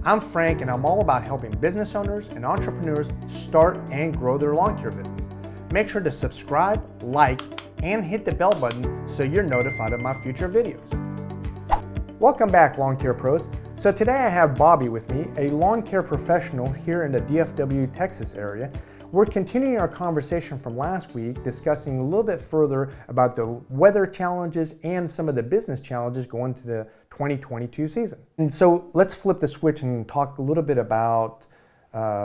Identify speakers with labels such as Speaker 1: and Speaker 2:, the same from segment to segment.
Speaker 1: I'm Frank, and I'm all about helping business owners and entrepreneurs start and grow their lawn care business. Make sure to subscribe, like, and hit the bell button so you're notified of my future videos. Welcome back, lawn care pros. So today I have Bobby with me, a lawn care professional here in the DFW, Texas area. We're continuing our conversation from last week, discussing a little bit further about the weather challenges and some of the business challenges going to the 2022 season. And so let's flip the switch and talk a little bit about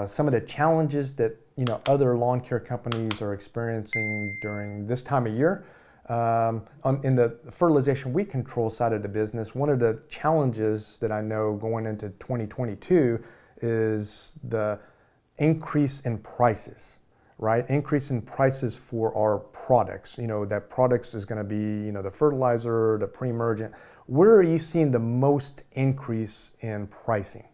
Speaker 1: some of the challenges that other lawn care companies are experiencing during this time of year. In the fertilization weed control side of the business, one of the challenges that I know going into 2022 is the increase in prices, right? Increase in prices for our products. That products is going to be, the fertilizer, the pre-emergent. Where are you seeing the most increase in pricing?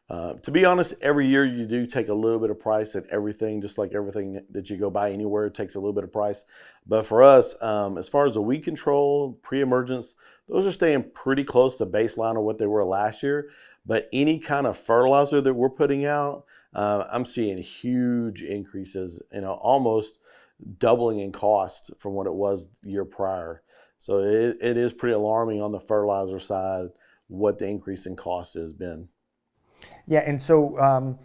Speaker 2: To be honest, every year you do take a little bit of price at everything, just like everything that you go buy anywhere, it takes a little bit of price. But for us, as far as the weed control, pre-emergence, those are staying pretty close to baseline of what they were last year. But any kind of fertilizer that we're putting out, I'm seeing huge increases, almost doubling in cost from what it was the year prior. So it is pretty alarming on the fertilizer side what the increase in cost has been.
Speaker 1: Yeah, and so,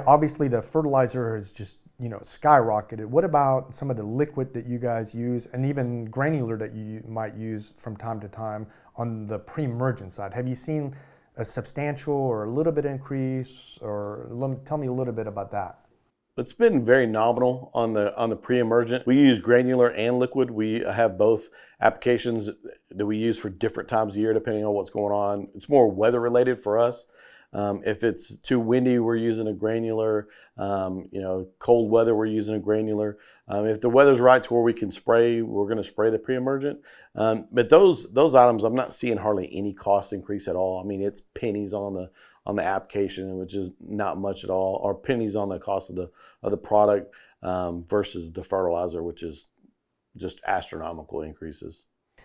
Speaker 1: obviously the fertilizer has just, skyrocketed. What about some of the liquid that you guys use and even granular that you might use from time to time on the pre-emergent side? Have you seen a substantial or a little bit increase, or tell me a little bit about that?
Speaker 2: It's been very nominal on the pre-emergent. We use granular and liquid. We have both applications that we use for different times of year depending on what's going on. It's more weather related for us. If it's too windy, we're using a granular. Cold weather, we're using a granular. If the weather's right to where we can spray, we're going to spray the pre-emergent. But those items, I'm not seeing hardly any cost increase at all. I mean, it's pennies on the application, which is not much at all, or pennies on the cost of the product versus the fertilizer, which is just astronomical increases.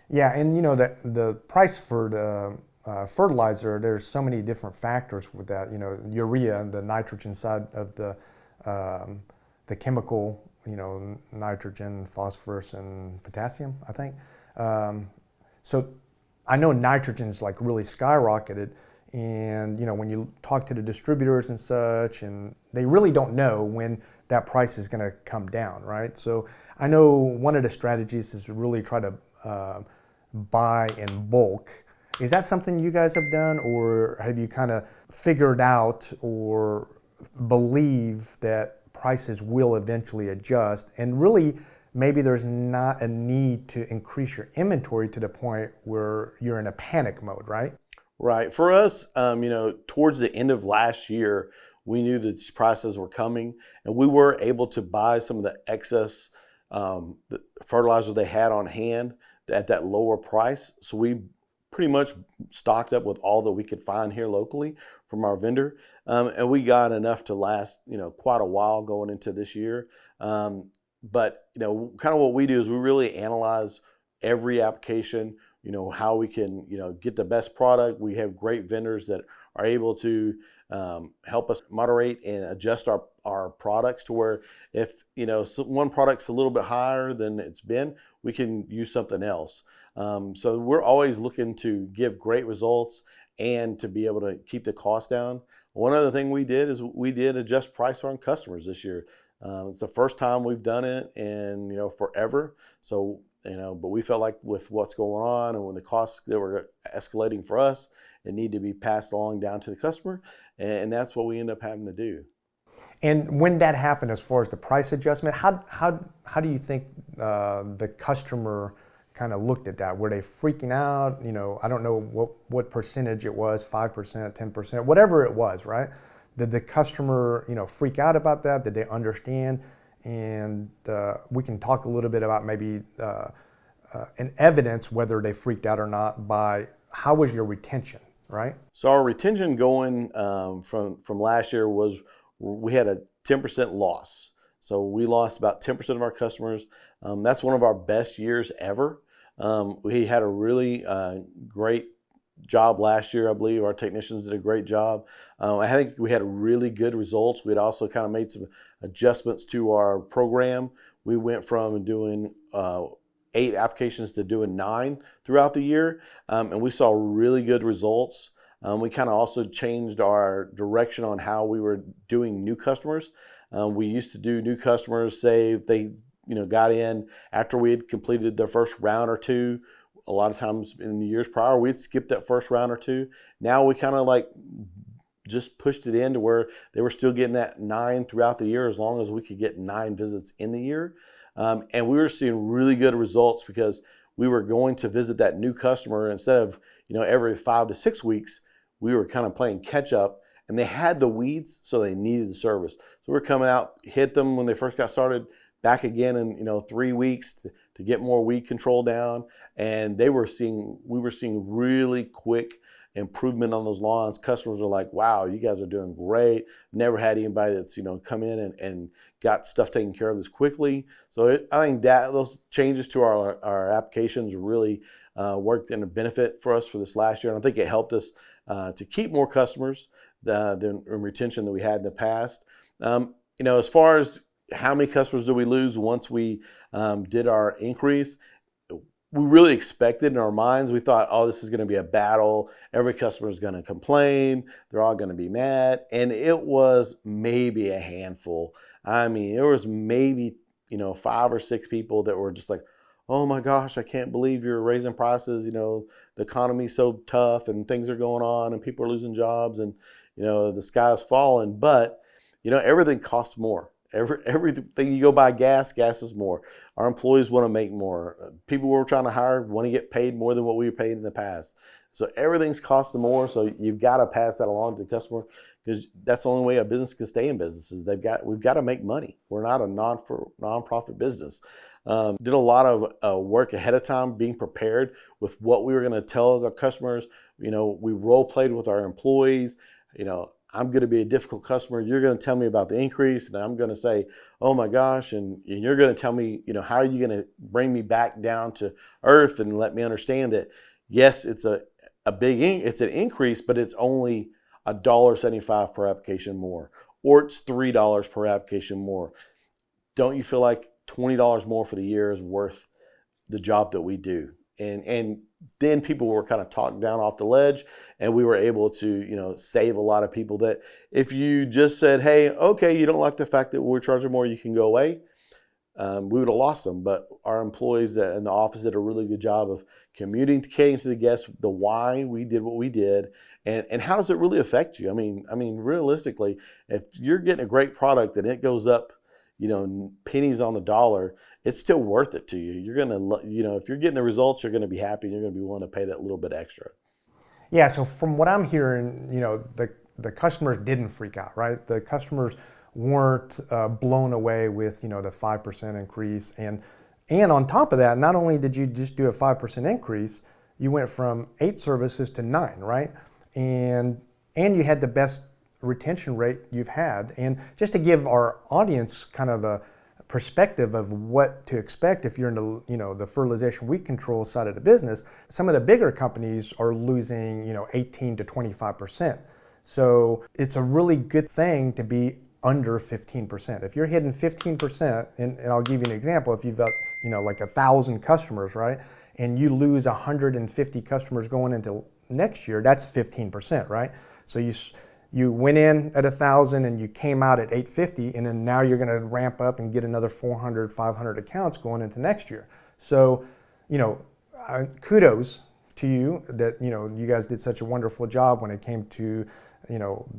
Speaker 1: Yeah, and the price for the fertilizer, there's so many different factors with that. Urea and the nitrogen side of the chemical, nitrogen, phosphorus, and potassium, I think. So I know nitrogen's like really skyrocketed. And when you talk to the distributors and such, and they really don't know when that price is going to come down, right? So I know one of the strategies is to really try to buy in bulk. Is that something you guys have done, or have you kind of figured out or believe that prices will eventually adjust, and really maybe there's not a need to increase your inventory to the point where you're in a panic mode, right?
Speaker 2: Right. For us, towards the end of last year, we knew that these prices were coming, and we were able to buy some of the excess the fertilizer they had on hand at that lower price. So we pretty much stocked up with all that we could find here locally from our vendor, and we got enough to last quite a while going into this year. But kind of what we do is we really analyze every application. How we can, get the best product. We have great vendors that are able to help us moderate and adjust our products to where if, one product's a little bit higher than it's been, we can use something else. So we're always looking to give great results and to be able to keep the cost down. One other thing we did is we did adjust price on customers this year. It's the first time we've done it in, forever. So, but we felt like with what's going on and when the costs that were escalating for us, it needed to be passed along down to the customer. And that's what we end up having to do.
Speaker 1: And when that happened, as far as the price adjustment, how do you think the customer kind of looked at that? Were they freaking out? I don't know what percentage it was, 5%, 10%, whatever it was, right? Did the customer, freak out about that? Did they understand? And we can talk a little bit about maybe an evidence whether they freaked out or not by how was your retention, right?
Speaker 2: So our retention going from last year was we had a 10% loss. So we lost about 10% of our customers. That's one of our best years ever. We had a really great job last year, I believe. Our technicians did a great job. I think we had really good results. We had also kind of made some adjustments to our program. We went from doing 8 applications to doing 9 throughout the year, and we saw really good results. We kind of also changed our direction on how we were doing new customers. We used to do new customers, say if they got in after we had completed the first round or two. A lot of times in the years prior, we'd skip that first round or two. Now we kind of like just pushed it in to where they were still getting that 9 throughout the year, as long as we could get 9 visits in the year. And we were seeing really good results because we were going to visit that new customer instead of every 5 to 6 weeks. We were kind of playing catch up, and they had the weeds, so they needed the service. So we're coming out, hit them when they first got started, back again in 3 weeks to get more weed control down, and we were seeing really quick improvement on those lawns. Customers are like, wow, you guys are doing great. Never had anybody that's come in and got stuff taken care of this quickly. So I think that those changes to our applications really worked in a benefit for us for this last year, and I think it helped us to keep more customers than retention that we had in the past. As far as how many customers do we lose once we did our increase, we really expected in our minds. We thought, oh, this is going to be a battle. Every customer is going to complain. They're all going to be mad. And it was maybe a handful. I mean, there was maybe 5 or 6 people that were just like, oh my gosh, I can't believe you're raising prices. The economy's so tough and things are going on and people are losing jobs and the sky's falling. But everything costs more. Everything you go buy gas is more. Our employees want to make more. People we're trying to hire want to get paid more than what we were paid in the past. So everything's costing more. So you've got to pass that along to the customer, because that's the only way a business can stay in business. Is we've got to make money. We're not a non-profit business. Did a lot of work ahead of time, being prepared with what we were going to tell the customers. We role played with our employees. I'm going to be a difficult customer. You're going to tell me about the increase, and I'm going to say, oh my gosh, and you're going to tell me, how are you going to bring me back down to earth and let me understand that, yes, it's an increase, but it's only $1.75 per application more, or it's $3 per application more. Don't you feel like $20 more for the year is worth the job that we do? And then people were kind of talked down off the ledge, and we were able to, save a lot of people that if you just said, hey, okay, you don't like the fact that we're charging more, you can go away, we would have lost them. But our employees in the office did a really good job of communicating to the guests the why we did what we did, and how does it really affect you? I mean, realistically, if you're getting a great product and it goes up, pennies on the dollar, it's still worth it to you. You're going to, if you're getting the results, you're going to be happy, and you're going to be willing to pay that little bit extra.
Speaker 1: Yeah, so from what I'm hearing, the customers didn't freak out, right? The customers weren't blown away with, the 5% increase. And on top of that, not only did you just do a 5% increase, you went from 8 services to 9, right? And you had the best retention rate you've had. And just to give our audience kind of a perspective of what to expect if you're in the fertilization weed control side of the business, some of the bigger companies are losing 18 to 25%. So it's a really good thing to be under 15%. If you're hitting 15%, and I'll give you an example, if you've got like 1,000 customers, right, and you lose 150 customers going into next year, that's 15%, right? So you went in at 1,000 and you came out at 850, and then now you're going to ramp up and get another 400, 500 accounts going into next year. So, kudos to you that, you guys did such a wonderful job when it came to,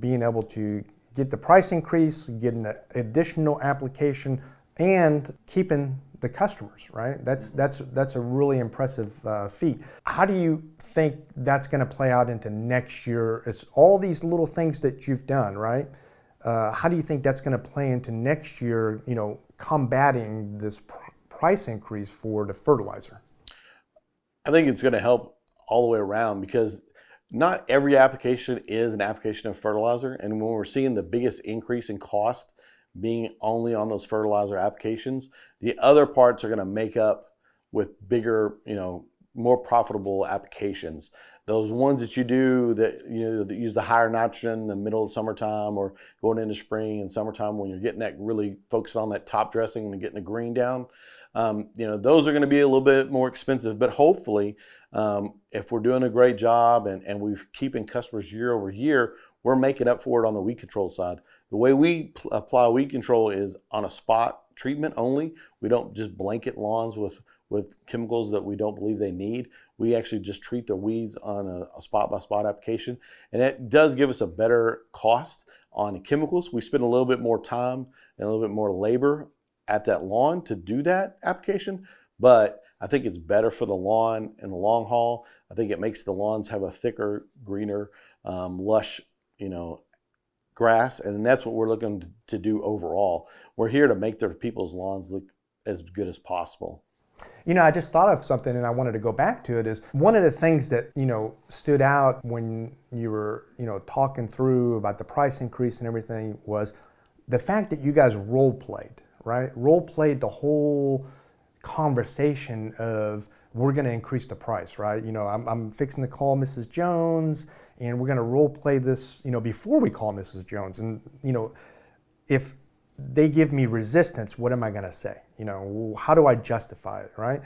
Speaker 1: being able to get the price increase, getting an additional application, and keeping the customers, right? That's a really impressive feat. How do you think that's going to play out into next year? It's all these little things that you've done, right? How do you think that's going to play into next year, combating this price increase for the fertilizer?
Speaker 2: I think it's going to help all the way around, because not every application is an application of fertilizer. And when we're seeing the biggest increase in cost being only on those fertilizer applications, the other parts are going to make up with bigger, more profitable applications. Those ones that you do that, that use the higher nitrogen in the middle of summertime or going into spring and summertime when you're getting that really focused on that top dressing and getting the green down, those are going to be a little bit more expensive. But hopefully, if we're doing a great job and we're keeping customers year over year, we're making up for it on the weed control side. The way we apply weed control is on a spot treatment only. We don't just blanket lawns with chemicals that we don't believe they need. We actually just treat the weeds on a spot-by-spot application. And that does give us a better cost on chemicals. We spend a little bit more time and a little bit more labor at that lawn to do that application. But I think it's better for the lawn in the long haul. I think it makes the lawns have a thicker, greener, lush, grass. And that's what we're looking to do overall. We're here to make the people's lawns look as good as possible.
Speaker 1: I just thought of something and I wanted to go back to it. Is one of the things that, stood out when you were, talking through about the price increase and everything was the fact that you guys role played, right? Role played the whole conversation of we're going to increase the price, right? I'm fixing to call Mrs. Jones and we're going to role play this, before we call Mrs. Jones. And, if they give me resistance, what am I going to say? How do I justify it, right?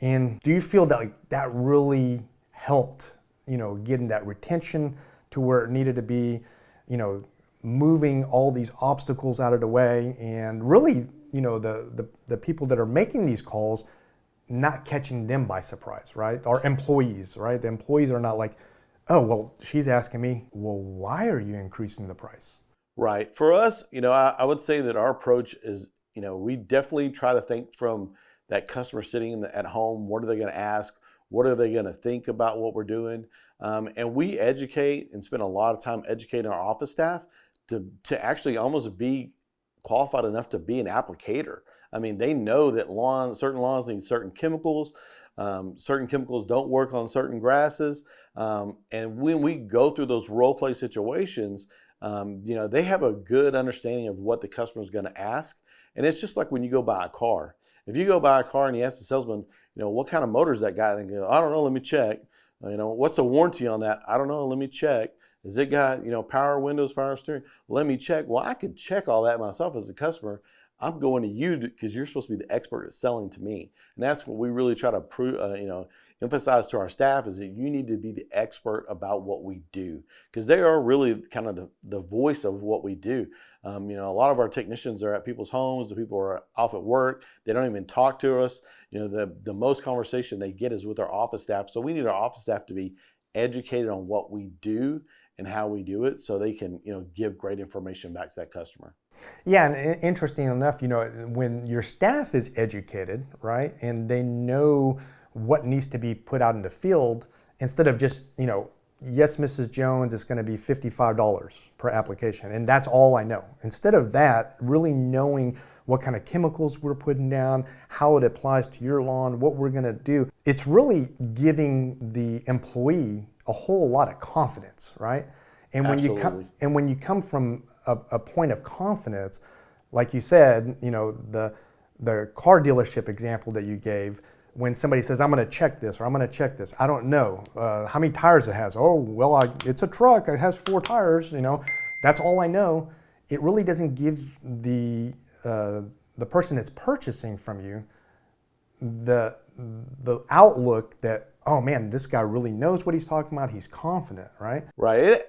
Speaker 1: And do you feel that that really helped, getting that retention to where it needed to be, moving all these obstacles out of the way and really, the people that are making these calls, not catching them by surprise, right? Our employees, right? The employees are not like, oh, well, she's asking me, well, why are you increasing the price?
Speaker 2: Right. For us, I would say that our approach is, we definitely try to think from that customer sitting at home. What are they going to ask? What are they going to think about what we're doing? And we educate and spend a lot of time educating our office staff to actually almost be qualified enough to be an applicator. I mean, they know that certain lawns need certain chemicals. Certain chemicals don't work on certain grasses. And when we go through those role play situations, they have a good understanding of what the customer is going to ask. And it's just like when you go buy a car. If you go buy a car and you ask the salesman, what kind of motor is that guy? They go, I don't know, let me check. What's the warranty on that? I don't know, let me check. Has it got, power windows, power steering? Let me check. Well, I could check all that myself as a customer. I'm going to you because you're supposed to be the expert at selling to me. And that's what we really try to emphasize to our staff is that you need to be the expert about what we do because they are really kind of the voice of what we do. A lot of our technicians are at people's homes, the people are off at work. They don't even talk to us. The most conversation they get is with our office staff. So we need our office staff to be educated on what we do and how we do it so they can, give great information back to that customer.
Speaker 1: Yeah, and interesting enough, when your staff is educated, right, and they know what needs to be put out in the field, instead of just, yes, Mrs. Jones, it's going to be $55 per application, and that's all I know. Instead of that, really knowing what kind of chemicals we're putting down, how it applies to your lawn, what we're going to do, it's really giving the employee a whole lot of confidence, right? And when you come from a point of confidence, like you said, the car dealership example that you gave, when somebody says, I'm going to check this or I'm going to check this, I don't know how many tires it has. Oh, well, it's a truck. It has 4 tires. That's all I know. It really doesn't give the person that's purchasing from you the outlook that, oh man, this guy really knows what he's talking about. He's confident, right?
Speaker 2: Right.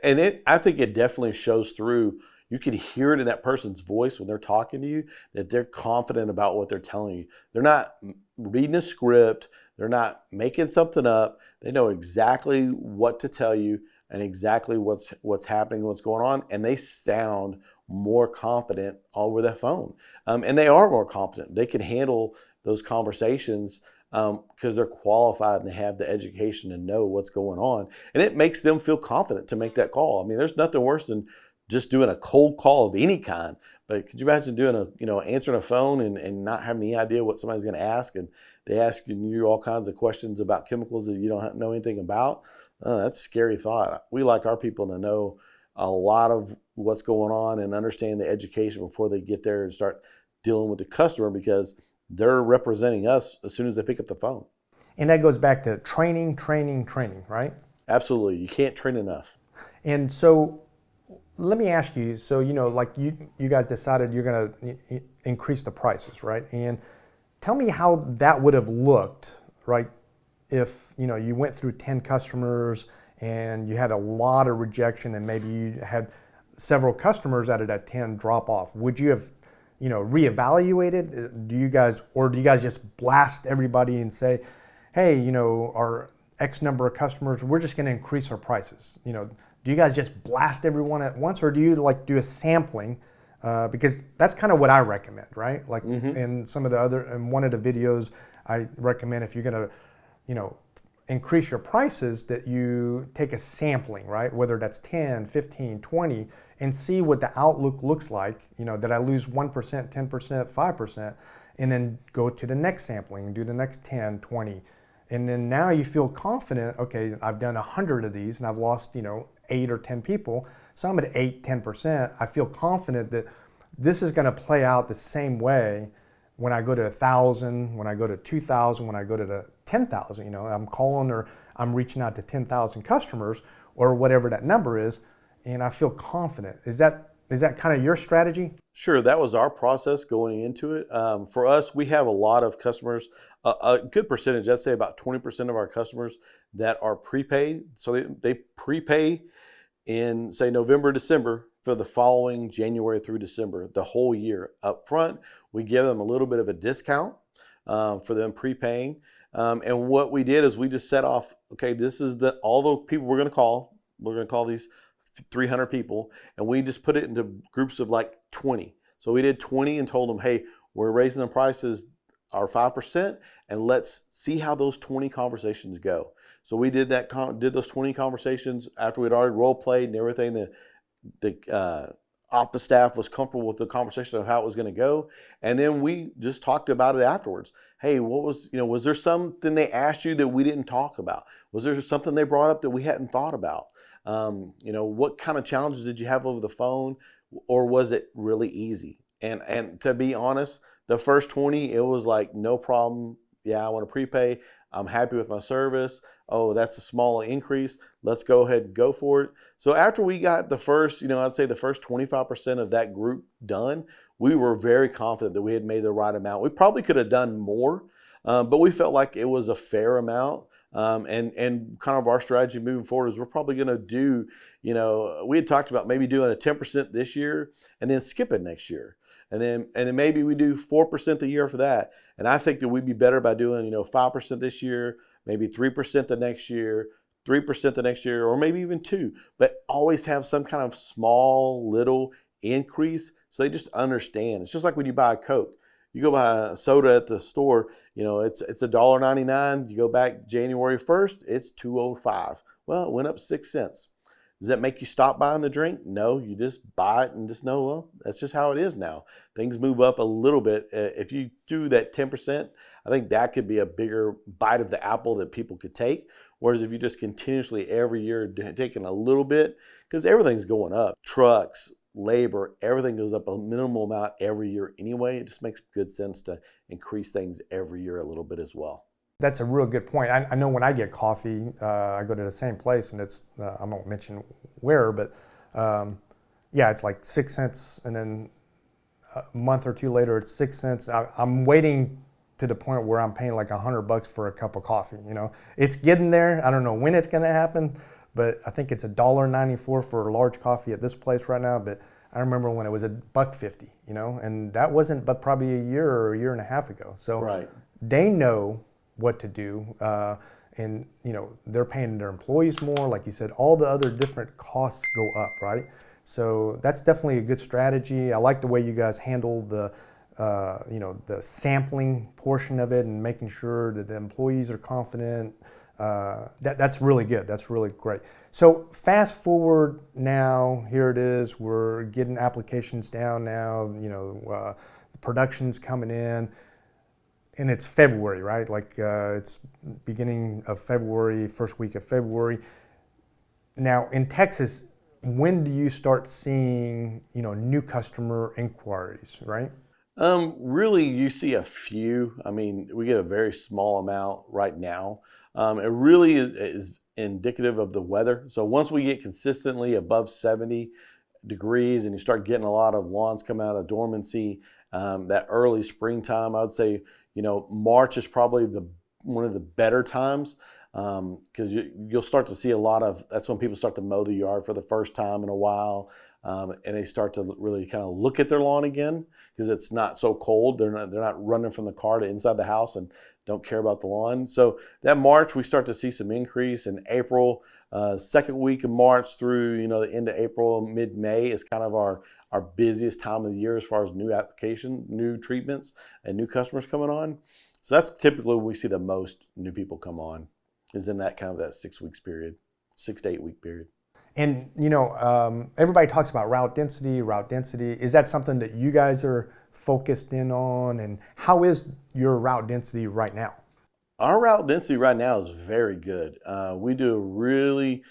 Speaker 2: I think it definitely shows through. You can hear it in that person's voice when they're talking to you that they're confident about what they're telling you. They're not reading a script. They're not making something up. They know exactly what to tell you and exactly what's happening, what's going on, and they sound more confident over the phone. And they are more confident. They can handle those conversations because they're qualified and they have the education to know what's going on. And it makes them feel confident to make that call. I mean, there's nothing worse than just doing a cold call of any kind. But could you imagine doing answering a phone and not having any idea what somebody's going to ask, and they asking you all kinds of questions about chemicals that you don't know anything about? That's a scary thought. We like our people to know a lot of what's going on and understand the education before they get there and start dealing with the customer, because they're representing us as soon as they pick up the phone.
Speaker 1: And that goes back to training, right?
Speaker 2: Absolutely. You can't train enough.
Speaker 1: And so let me ask you, so, like you guys decided you're going to increase the prices, right? And tell me how that would have looked, right? If, you went through 10 customers and you had a lot of rejection and maybe you had several customers out of that 10 drop off, would you have, reevaluated? Do you guys just blast everybody and say, hey, our X number of customers, we're just going to increase our prices? Do you guys just blast everyone at once, or do you do a sampling? Because that's kind of what I recommend, right? Like in one of the videos, I recommend if you're going to, increase your prices, that you take a sampling, right? Whether that's 10, 15, 20, and see what the outlook looks like. Did I lose 1%, 10%, 5%, and then go to the next sampling and do the next 10, 20. And then now you feel confident, okay, I've done 100 of these and I've lost, 8 or 10 people. So I'm at 8, 10%. I feel confident that this is going to play out the same way when I go to 1,000, when I go to 2,000, when I go to the 10,000. I'm calling or I'm reaching out to 10,000 customers or whatever that number is, and I feel confident. Is that kind of your strategy?
Speaker 2: Sure, that was our process going into it. For us, we have a lot of customers, a good percentage, I'd say about 20% of our customers that are prepaid. So they prepay in, say, November, December for the following January through December, the whole year. Up front, we give them a little bit of a discount for them prepaying. And what we did is we just set off, okay, this is all the people we're going to call. We're going to call these 300 people, and we just put it into groups of like 20. So we did 20 and told them, hey, we're raising the prices our 5%, and let's see how those 20 conversations go. So we did those 20 conversations after we'd already role played and everything. The office staff was comfortable with the conversation of how it was going to go, and then we just talked about it afterwards. Hey, was there something they asked you that we didn't talk about? Was there something they brought up that we hadn't thought about? What kind of challenges did you have over the phone, or was it really easy? And to be honest, the first 20, it was like, no problem. Yeah, I want to prepay. I'm happy with my service. Oh, that's a small increase. Let's go ahead and go for it. So after we got the first, I'd say the first 25% of that group done, we were very confident that we had made the right amount. We probably could have done more, but we felt like it was a fair amount. And kind of our strategy moving forward is we're probably going to do, we had talked about maybe doing a 10% this year and then skip it next year. And then maybe we do 4% the year after that. And I think that we'd be better by doing, 5% this year, maybe 3% the next year, 3% the next year, or maybe even 2%. But always have some kind of small little increase so they just understand. It's just like when you buy a Coke. You go buy a soda at the store, it's $1.99. You go back January 1st, it's $2.05. Well, it went up 6 cents. Does that make you stop buying the drink? No, you just buy it and just know, well, that's just how it is now. Things move up a little bit. If you do that 10%, I think that could be a bigger bite of the apple that people could take. Whereas if you just continuously every year taking a little bit, because everything's going up, trucks, labor, everything goes up a minimal amount every year anyway. It just makes good sense to increase things every year a little bit as well.
Speaker 1: That's a real good point. I know when I get coffee, I go to the same place, and it's, I won't mention where, but it's like 6 cents, and then a month or two later, it's 6 cents. I'm waiting to the point where I'm paying like $100 for a cup of coffee. It's getting there. I don't know when it's going to happen, but I think it's $1.94 for a large coffee at this place right now. But I remember when it was $1.50, and that wasn't but probably a year or a year and a half ago. So
Speaker 2: right.
Speaker 1: They know what to do, and they're paying their employees more, like you said. All the other different costs go up, right? So that's definitely a good strategy. I like the way you guys handle the sampling portion of it and making sure that the employees are confident. That's really good. That's really great. So fast forward now, here it is. We're getting applications down now. The production's coming in. And it's February, right? Like it's beginning of February, first week of February. Now in Texas, when do you start seeing, new customer inquiries, right?
Speaker 2: Really, you see a few. I mean, we get a very small amount right now. It really is indicative of the weather. So once we get consistently above 70 degrees and you start getting a lot of lawns come out of dormancy, that early springtime, I would say, March is probably one of the better times, because you'll start to see that's when people start to mow the yard for the first time in a while. And they start to really kind of look at their lawn again because it's not so cold. They're not running from the car to inside the house and don't care about the lawn. So that March, we start to see some increase. In April, second week of March through the end of April, mid-May is kind of our busiest time of the year as far as new application, new treatments, and new customers coming on. So that's typically when we see the most new people come on, is in that kind of that 6 weeks period, 6 to 8 week period.
Speaker 1: And everybody talks about route density. Is that something that you guys are focused in on? And how is your route density right now?
Speaker 2: Our route density right now is very good. We do a really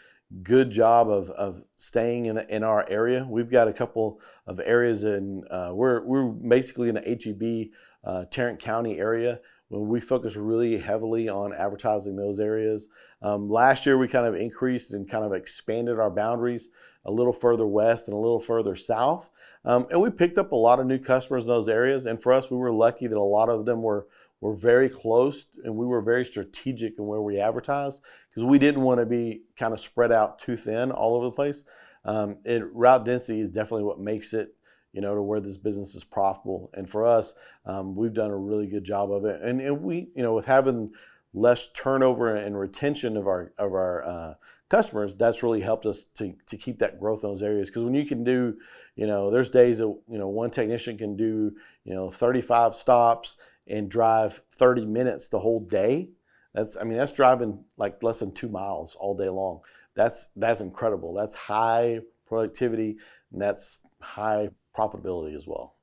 Speaker 2: good job of staying in our area. We've got a couple of areas we're basically in the HEB, Tarrant County area, when we focus really heavily on advertising those areas. Last year, we kind of increased and kind of expanded our boundaries a little further west and a little further south. And we picked up a lot of new customers in those areas. And for us, we were lucky that a lot of them were very close, and we were very strategic in where we advertised because we didn't want to be kind of spread out too thin all over the place. Route density is definitely what makes it to where this business is profitable. And for us, we've done a really good job of it. And we, with having less turnover and retention of our customers, that's really helped us to keep that growth in those areas. Because when you can do, there's days that, one technician can do, 35 stops and drive 30 minutes the whole day. That's driving like less than 2 miles all day long. That's incredible. That's high productivity, and that's high profitability as well.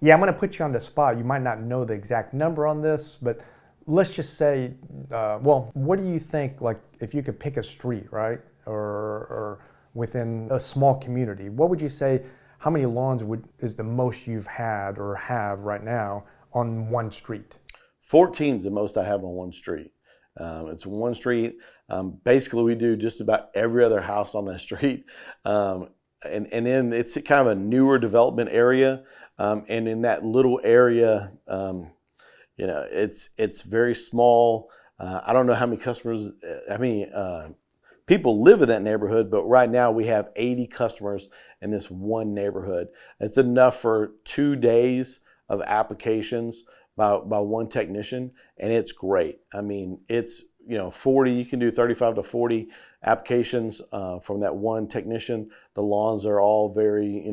Speaker 1: Yeah, I'm going to put you on the spot. You might not know the exact number on this, but let's just say, what do you think, like if you could pick a street, right, or within a small community, what would you say, how many lawns is the most you've had or have right now on one street?
Speaker 2: 14 is the most I have on one street. It's one street. Basically, we do just about every other house on that street. And then it's kind of a newer development area. And in that little area, it's very small. I don't know how many people live in that neighborhood, but right now we have 80 customers in this one neighborhood. It's enough for 2 days of applications by one technician, and it's great. It's 40, you can do 35 to 40 applications from that one technician. The lawns are all very,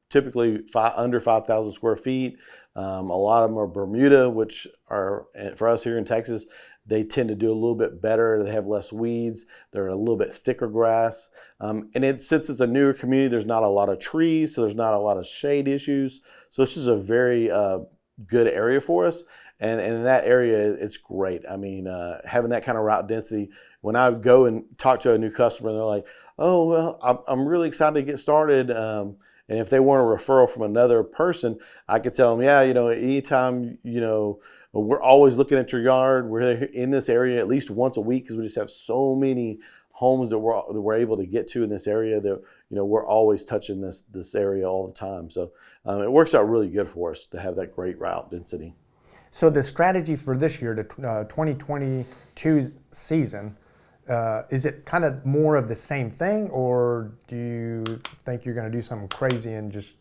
Speaker 2: typically under 5,000 square feet. A lot of them are Bermuda, which are, for us here in Texas, they tend to do a little bit better. They have less weeds. They're a little bit thicker grass. And since it's a newer community, there's not a lot of trees, so there's not a lot of shade issues. So this is a very good area for us. And in that area, it's great. Having that kind of route density, when I go and talk to a new customer, they're like, oh, well, I'm really excited to get started. And if they want a referral from another person, I could tell them, yeah, anytime, we're always looking at your yard. We're in this area at least once a week because we just have so many homes that we're able to get to in this area that, we're always touching this area all the time. So it works out really good for us to have that great route density.
Speaker 1: So the strategy for this year, the 2022 season, is it kind of more of the same thing, or do you think you're going to do something crazy and just,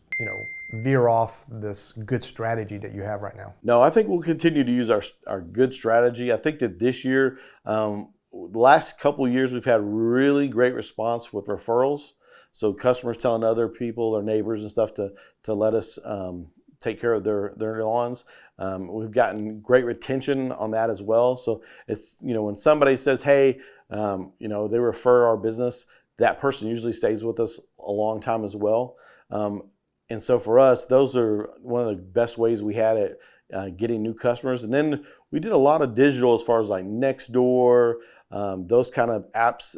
Speaker 1: veer off this good strategy that you have right now?
Speaker 2: No, I think we'll continue to use our good strategy. I think that this year, the last couple of years, we've had really great response with referrals. So customers telling other people, their neighbors and stuff, to let us take care of their lawns. We've gotten great retention on that as well. So it's, when somebody says, hey, they refer our business, that person usually stays with us a long time as well. And so for us, those are one of the best ways we had at getting new customers. And then we did a lot of digital as far as like Nextdoor, Those kind of apps,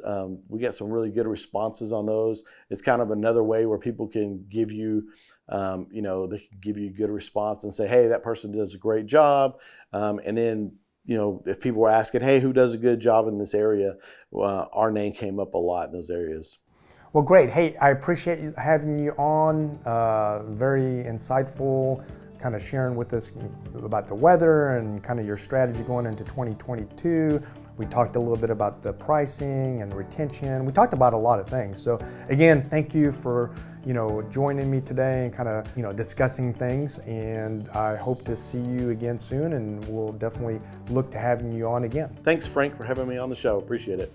Speaker 2: we get some really good responses on those. It's kind of another way where people can give you, they can give you a good response and say, hey, that person does a great job. And then, if people were asking, hey, who does a good job in this area, our name came up a lot in those areas.
Speaker 1: Well, great. Hey, I appreciate you having you on. Very insightful, kind of sharing with us about the weather and kind of your strategy going into 2022. We talked a little bit about the pricing and retention. We talked about a lot of things. So again, thank you for joining me today and kind of discussing things. And I hope to see you again soon, and we'll definitely look to having you on again.
Speaker 2: Thanks, Frank, for having me on the show. Appreciate it.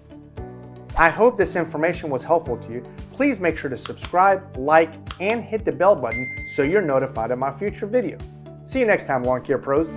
Speaker 1: I hope this information was helpful to you. Please make sure to subscribe, like, and hit the bell button so you're notified of my future videos. See you next time, Lawn Care Pros.